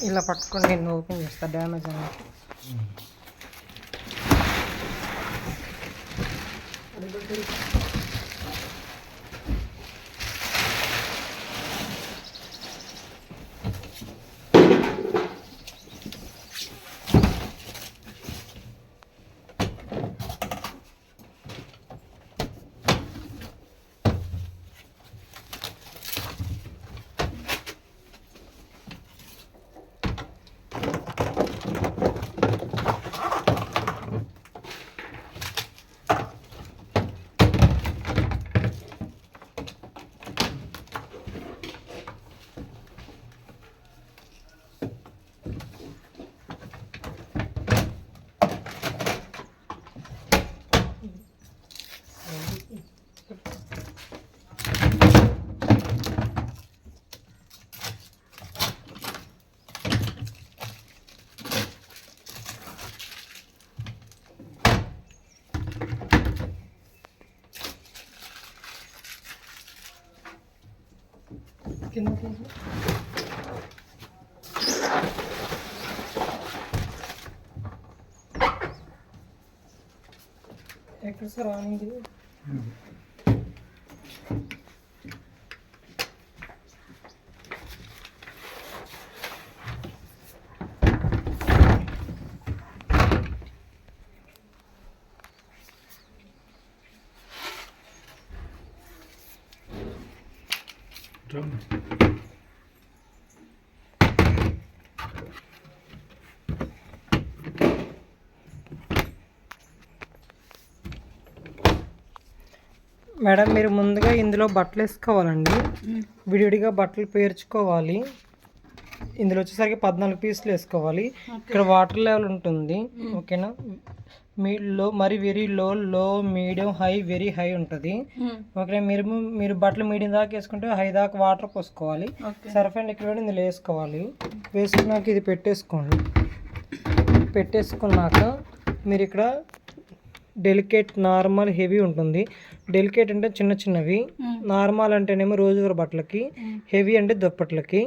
ఇలా పట్టుకొని నేను ఓపెన్ చేస్తా డ్యామేజ్ అనేది. ఎక్కడ సార్ ఆనింది? మేడం మీరు ముందుగా ఇందులో బట్టలు వేసుకోవాలండి, విడివిడిగా బట్టలు పేర్చుకోవాలి. ఇందులో వచ్చేసరికి 14 పీసులు వేసుకోవాలి. ఇక్కడ వాటర్ లెవెల్ ఉంటుంది, ఓకేనా. మరి very low, medium, high, very high ఉంటుంది, ఓకే. మీరు బట్టలు మీడియం దాకా వేసుకుంటే హై దాకా వాటర్ పోసుకోవాలి. సర్ఫ్ అండ్ లిక్విడ్ ఇందులో వేసుకోవాలి. వేసుకున్నాక ఇది పెట్టేసుకున్నాక మీరు ఇక్కడ డెలికేట్, నార్మల్, హెవీ ఉంటుంది. డెలికేట్ అంటే చిన్న చిన్నవి, నార్మల్ అంటేనేమో రోజు వేర్ బట్టలకి, హెవీ అంటే దుప్పట్లకి.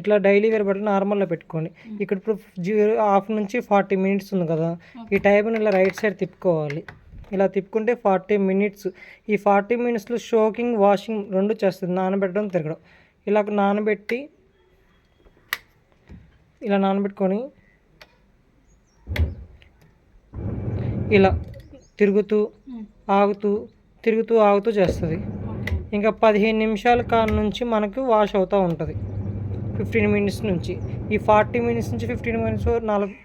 ఇట్లా డైలీ వేర్ బట్టలు నార్మల్లో పెట్టుకోండి. ఇక్కడ ఇప్పుడు 1/2 నుంచి 40 మినిట్స్ ఉంది కదా, ఈ టైంని ఇలా రైట్ సైడ్ తిప్పుకోవాలి. ఇలా తిప్పుకుంటే 40 మినిట్స్. ఈ 40 మినిట్స్లో షోకింగ్, వాషింగ్ రెండు చేస్తుంది, నానబెట్టడం, తిరగడం. ఇలా నానబెట్టుకొని ఇలా తిరుగుతూ ఆగుతూ చేస్తుంది. ఇంకా 15 నిమిషాల కాడ నుంచి మనకు వాష్ అవుతూ ఉంటుంది. 15 మినిట్స్ నుంచి, ఈ 40 మినిట్స్ నుంచి 15 మినిట్స్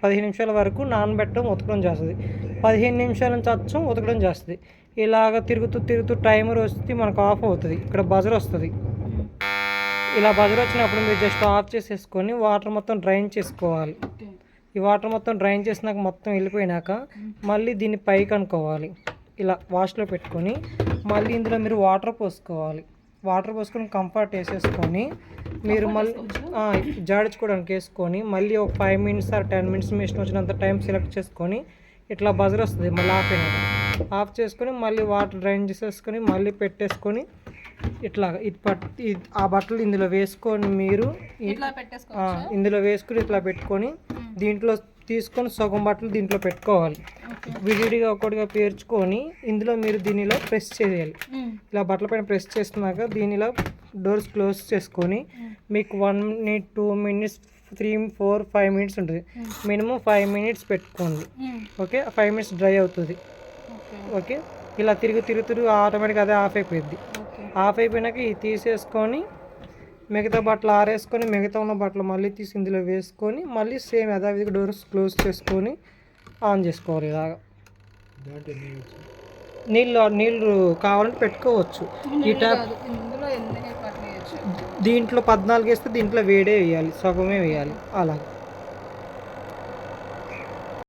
15 నిమిషాల వరకు నానబెట్టడం, ఉతకడం చేస్తుంది. 15 నిమిషాల నుంచి అచ్చం ఉతకడం చేస్తుంది. ఇలాగ తిరుగుతూ టైమర్ వస్తుంది, మనకు ఆఫ్ అవుతుంది. ఇక్కడ బజర్ వస్తుంది. ఇలా బజర్ వచ్చినప్పుడు మీరు జస్ట్ ఆఫ్ చేసేసుకొని వాటర్ మొత్తం డ్రైన్ చేసుకోవాలి. ఈ వాటర్ మొత్తం డ్రైన్ చేసినాక మొత్తం వెళ్ళిపోయినాక మళ్ళీ దీన్ని పైకి అనుకోవాలి. ఇలా వాష్లో పెట్టుకొని మళ్ళీ ఇందులో మీరు వాటర్ పోసుకోవాలి. వాటర్ పోసుకొని కంఫర్ట్ వేసేసుకొని మీరు మళ్ళీ జాడించుకోవడానికి వేసుకొని మళ్ళీ ఒక 5 మినిట్స్ ఆర్ 10 మినిట్స్ మీ ఇష్టం వచ్చినంత టైం సెలెక్ట్ చేసుకొని ఇట్లా బజర్ వస్తుంది. మళ్ళీ ఆఫ్ చేసుకొని మళ్ళీ వాటర్ డ్రైన్ చేసేసుకొని మళ్ళీ పెట్టేసుకొని ఇట్లా ఆ బట్టలు ఇందులో వేసుకొని మీరు ఇందులో వేసుకుని ఇట్లా పెట్టుకొని దీంట్లో తీసుకొని సగం బట్టలు దీంట్లో పెట్టుకోవాలి. విడివిడిగా ఒక్కొక్కటిగా పేర్చుకొని ఇందులో మీరు దీనిలో ప్రెస్ చేయాలి. ఇలా బట్టల పైన ప్రెస్ చేస్తున్నాక దీనిలో డోర్స్ క్లోజ్ చేసుకొని మీకు 1 మినిట్, 2 మినిట్స్, 3, 4, 5 మినిట్స్ ఉంటుంది. మినిమం 5 మినిట్స్ పెట్టుకోండి, ఓకే. 5 మినిట్స్ డ్రై అవుతుంది, ఓకే. ఇలా తిరుగు ఆటోమేటిక్గా అదే ఆఫ్ అయిపోయింది. ఆఫ్ అయిపోయినాక ఇది తీసేసుకొని మిగతా బట్టలు ఆరేసుకొని మిగతా ఉన్న బట్టలు మళ్ళీ తీసి ఇందులో వేసుకొని మళ్ళీ సేమ్ యథావిధిగా డోర్స్ క్లోజ్ చేసుకొని ఆన్ చేసుకోవాలి. ఇలాగా నీళ్ళు కావాలంటే పెట్టుకోవచ్చు. ఈ ట్యాప్ దీంట్లో 14 వేస్తే దీంట్లో వేడే వేయాలి, సగమే వేయాలి. అలా